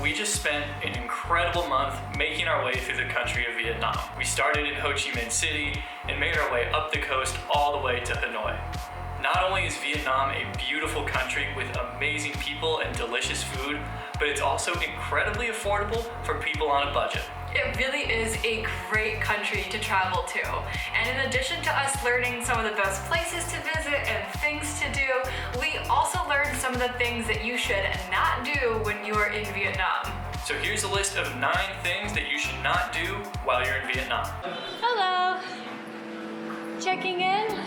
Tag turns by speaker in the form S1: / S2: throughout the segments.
S1: We just spent an incredible month making our way through the country of Vietnam. We started in Ho Chi Minh City and made our way up the coast all the way to Hanoi. Not only is Vietnam a beautiful country with amazing people and delicious food, but it's also incredibly affordable for people on a budget.
S2: It really is a great country to travel to. And in addition to us learning some of the best places to visit and things to do, we also learned some of the things that you should not do when you are in Vietnam.
S1: So here's a list of 9 things that you should not do while you're in Vietnam.
S2: Hello. Checking in.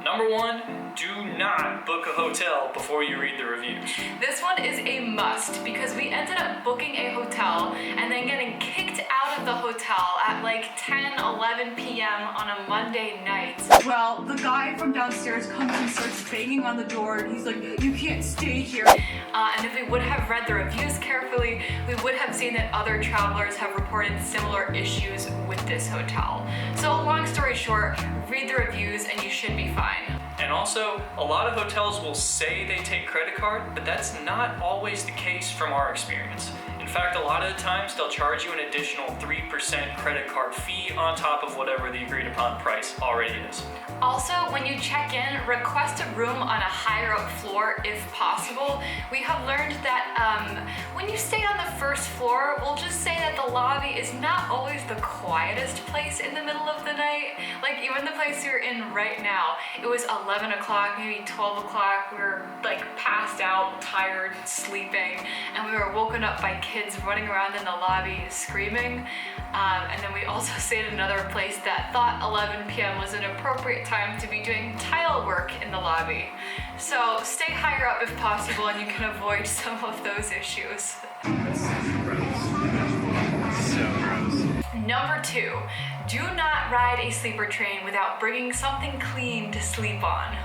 S1: Number 1, do not book a hotel before you read the reviews.
S2: This one is a must because we ended up booking a hotel and then getting kicked out of the hotel at like 10, 11 p.m. on a Monday night.
S3: Well, the guy from downstairs comes and starts banging on the door and he's like, you can't stay here.
S2: And if we would have read the reviews carefully, we would have seen that other travelers have reported similar issues with this hotel. So long story short, read the reviews and you should be fine.
S1: And also, a lot of hotels will say they take credit card, but that's not always the case from our experience. In fact, a lot of the times they'll charge you an additional 3% credit card fee on top of whatever the agreed upon price already is.
S2: Also, when you check in, request a room on a higher up floor if possible. We have learned that when you stay on the first floor, we'll just say that the lobby is not always the quietest place in the middle of the night. Like even the place you're in right now, it was 11 o'clock, maybe 12 o'clock. We were like passed out, tired, sleeping, and we were woken up by kids running around in the lobby screaming. And then we also stayed at another place that thought 11 p.m. was an appropriate time to be doing tile work in the lobby. So stay higher up if possible and you can avoid some of those issues.
S1: So gross.
S2: Number 2, do not ride a sleeper train without bringing something clean to sleep on.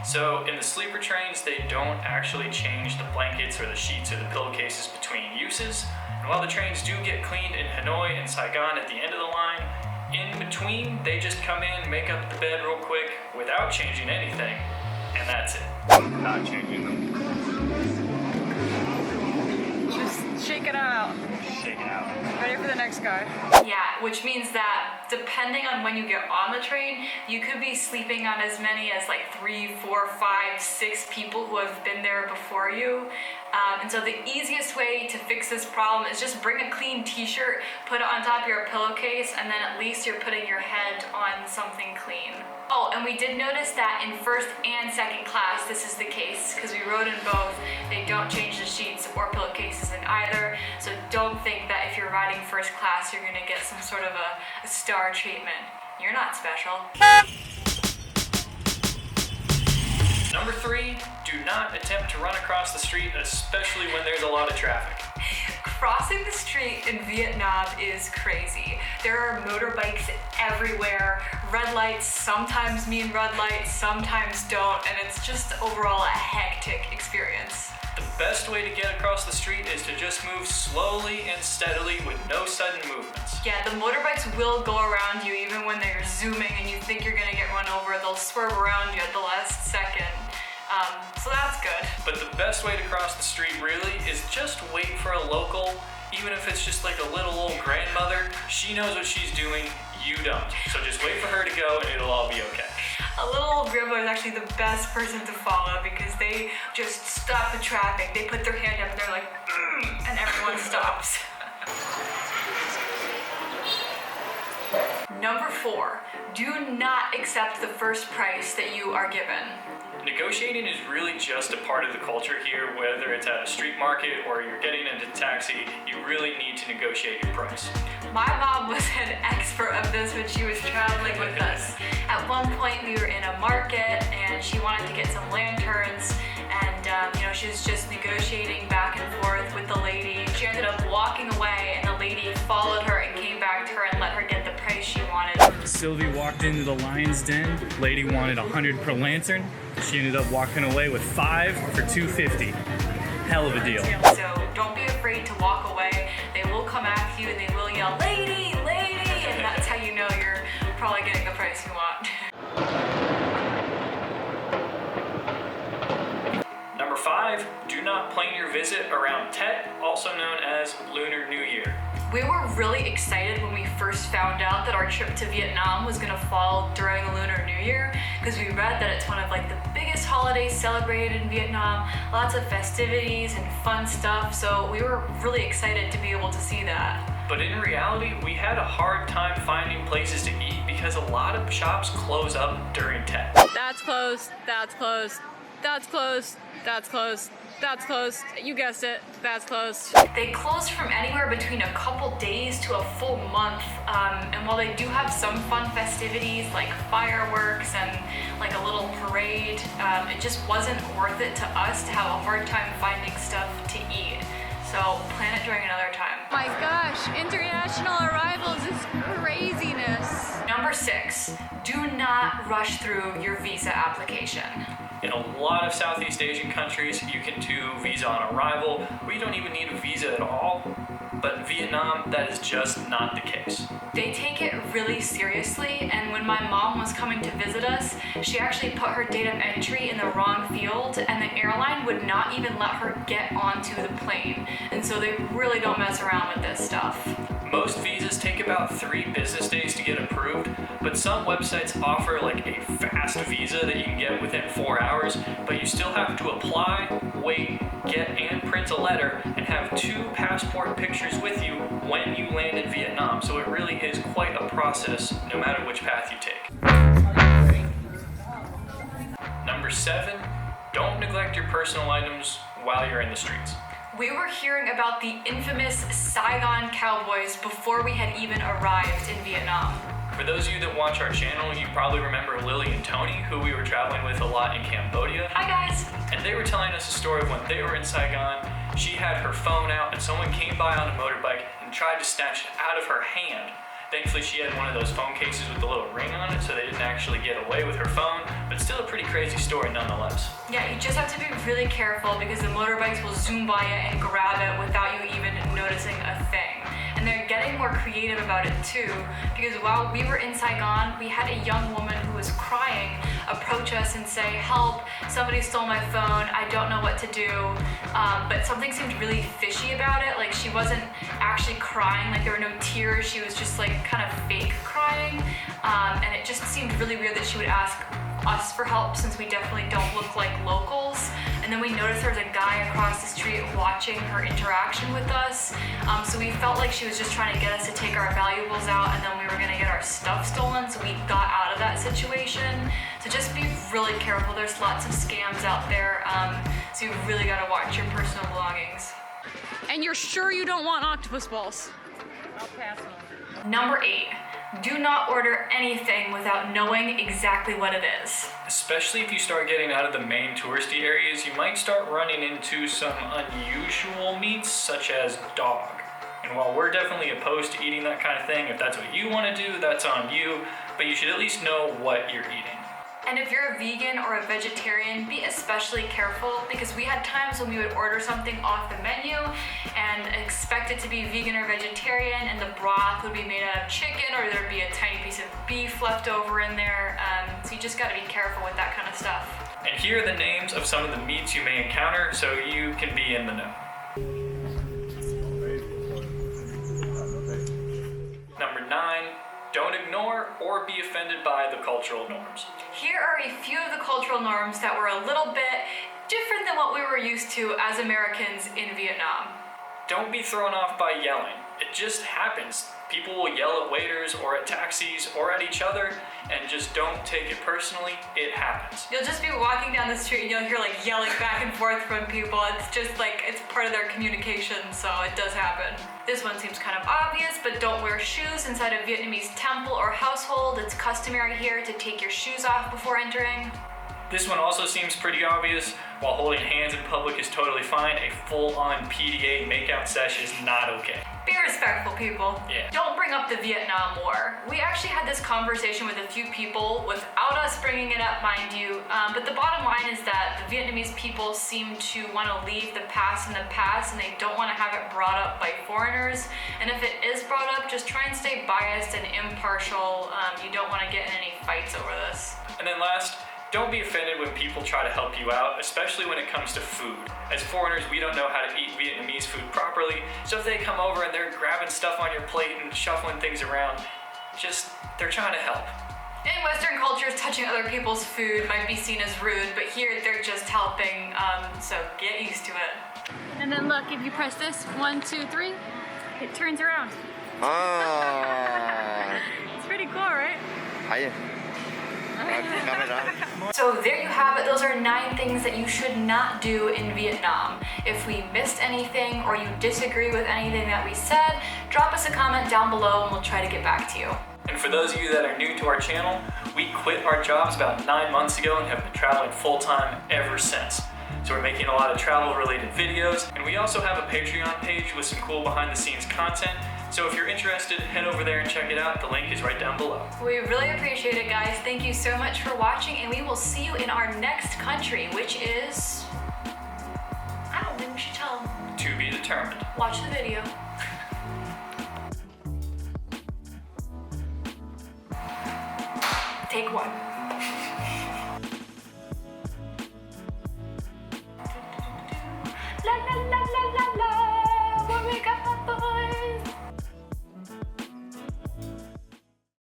S1: So in the sleeper trains, they don't actually change the blankets or the sheets or the pillowcases between uses. And while the trains do get cleaned in Hanoi and Saigon at the end of the line, in between, they just come in, make up the bed real quick without changing anything, and that's it.
S4: Not changing them.
S3: Just shake it out.
S4: Shake it out.
S3: Ready for the next guy.
S2: Yeah, which means that depending on when you get on the train, you could be sleeping on as many as like 3, 4, 5, 6 people who have been there before you. And so the easiest way to fix this problem is just bring a clean t-shirt, put it on top of your pillowcase, and then at least you're putting your head on something clean. Oh, and we did notice that in first and second class, this is the case, because we rode in both. They don't change the sheets or pillowcases in either, so don't think that if you're riding first class, you're gonna get some sort of a star treatment. You're not special.
S1: Number 3, do not attempt to run across the street, especially when there's a lot of traffic.
S2: Crossing the street in Vietnam is crazy. There are motorbikes everywhere. Red lights sometimes mean red lights, sometimes don't, and it's just overall a hectic experience.
S1: The best way to get across the street is to just move slowly and steadily with no sudden movements.
S2: Yeah, the motorbikes will go around you even when they're zooming and you think you're gonna get run over. They'll swerve around you at the last second. So that's good.
S1: But the best way to cross the street really is just wait for a local, even if it's just like a little old grandmother. She knows what she's doing, you don't. So just wait for her to go and it'll all be okay.
S2: A little old grandma is actually the best person to follow because they just stop the traffic. They put their hand up and they're like, and everyone stops. Number 4, do not accept the first price that you are given.
S1: Negotiating is really just a part of the culture here, whether it's at a street market or you're getting into a taxi, you really need to negotiate your price.
S2: My mom was an expert of this when she was traveling with us. At one point we were in a market and she wanted to get some lanterns and she was just negotiating back and forth with the lady. She ended up walking away and the lady followed her and came back to her and let her get the price she wanted.
S5: Sylvie walked into the lion's den. Lady wanted 100 per lantern. She ended up walking away with 5 for $250. Hell of a deal.
S2: So don't be afraid to walk away. They will come after you and they will yell, "Lady, lady," and that's how you know you're probably getting the price you want.
S1: plan your visit around Tet, also known as Lunar New Year.
S2: We were really excited when we first found out that our trip to Vietnam was gonna fall during the Lunar New Year, because we read that it's one of like the biggest holidays celebrated in Vietnam, lots of festivities and fun stuff, so we were really excited to be able to see that.
S1: But in reality, we had a hard time finding places to eat because a lot of shops close up during Tet.
S6: That's closed, that's closed, that's closed, that's closed, that's closed. You guessed it, that's closed.
S2: They close from anywhere between a couple days to a full month, and while they do have some fun festivities like fireworks and like a little parade, it just wasn't worth it to us to have a hard time finding stuff to eat. So plan it during another time.
S6: My gosh, international arrivals is craziness.
S2: Number 6, do not rush through your visa application.
S1: In a lot of Southeast Asian countries, you can do visa on arrival, or you don't even need a visa at all. But in Vietnam, that is just not the case.
S2: They take it really seriously, and when my mom was coming to visit us, she actually put her date of entry in the wrong field, and the airline would not even let her get onto the plane. And so they really don't mess around with this stuff.
S1: Most visas take about 3 business days to get approved, but some websites offer like a fast visa that you can get within 4 hours, but you still have to apply, wait, get and print a letter, and have 2 passport pictures with you when you land in Vietnam. So it really is quite a process, no matter which path you take. Number 7, don't neglect your personal items while you're in the streets.
S2: We were hearing about the infamous Saigon cowboys before we had even arrived in Vietnam.
S1: For those of you that watch our channel, you probably remember Lily and Tony, who we were traveling with a lot in Cambodia.
S2: Hi guys!
S1: And they were telling us a story of when they were in Saigon. She had her phone out and someone came by on a motorbike and tried to snatch it out of her hand. Thankfully, she had one of those phone cases with the little ring on it, so they didn't actually get away with her phone, but still a pretty crazy story nonetheless.
S2: Yeah, you just have to be really careful because the motorbikes will zoom by it and grab it without you even noticing a thing. And they're getting more creative about it too, because while we were in Saigon, we had a young woman who was crying approach us and say, "Help, somebody stole my phone, I don't know what to do." But something seemed really fishy about it, like she wasn't actually crying, like there were no tears, she was just like kind of fake crying. And it just seemed really weird that she would ask us for help since we definitely don't look like locals. And then we noticed there was a guy across the street watching her interaction with us. So we felt like she was just trying to get us to take our valuables out and then we were gonna get our stuff stolen, so we got out of that situation. So just be really careful, there's lots of scams out there, so you really gotta watch your personal belongings.
S6: And you're sure you don't want octopus balls?
S2: Number 8, do not order anything without knowing exactly what it is.
S1: Especially if you start getting out of the main touristy areas, you might start running into some unusual meats such as dog. And while we're definitely opposed to eating that kind of thing, if that's what you want to do, that's on you, but you should at least know what you're eating.
S2: And if you're a vegan or a vegetarian, be especially careful because we had times when we would order something off the menu and expect it to be vegan or vegetarian, and the broth would be made out of chicken or there'd be a tiny piece of beef left over in there. So you just gotta be careful with that kind of stuff.
S1: And here are the names of some of the meats you may encounter so you can be in the know. Number 9, don't ignore or be offended by the cultural norms.
S2: Here are a few of the cultural norms that were a little bit different than what we were used to as Americans in Vietnam.
S1: Don't be thrown off by yelling. It just happens. People will yell at waiters or at taxis or at each other, and just don't take it personally. It happens.
S2: You'll just be walking down the street and you'll hear like yelling back and forth from people. It's just like, it's part of their communication, so it does happen. This one seems kind of obvious, but don't wear shoes inside a Vietnamese temple or household. It's customary here to take your shoes off before entering.
S1: This one also seems pretty obvious. While holding hands in public is totally fine, a full-on PDA makeout sesh is not okay.
S2: Be respectful, people.
S1: Yeah.
S2: Don't bring up the Vietnam War. We actually had this conversation with a few people without us bringing it up, mind you. But the bottom line is that the Vietnamese people seem to want to leave the past in the past, and they don't want to have it brought up by foreigners. And if it is brought up, just try and stay biased and impartial. You don't want to get in any fights over this.
S1: And then last, Don't be offended when people try to help you out, especially when it comes to food. As foreigners, we don't know how to eat Vietnamese food properly, so if they come over and they're grabbing stuff on your plate and shuffling things around, they're trying to help.
S2: In Western cultures, touching other people's food might be seen as rude, but here they're just helping, so get used to it.
S6: And then look, if you press this, 1, 2, 3, it turns around.
S7: Ah.
S6: It's pretty cool, right?
S2: So there you have it. Those are 9 things that you should not do in Vietnam. If we missed anything or you disagree with anything that we said, drop us a comment down below and we'll try to get back to you.
S1: And for those of you that are new to our channel, we quit our jobs about 9 months ago and have been traveling full-time ever since. So we're making a lot of travel-related videos, and we also have a Patreon page with some cool behind-the-scenes content. So if you're interested, head over there and check it out. The link is right down below.
S2: We really appreciate it, guys. Thank you so much for watching, and we will see you in our next country, which is... I don't think we should tell them.
S1: To be determined.
S2: Watch the video. Take 1.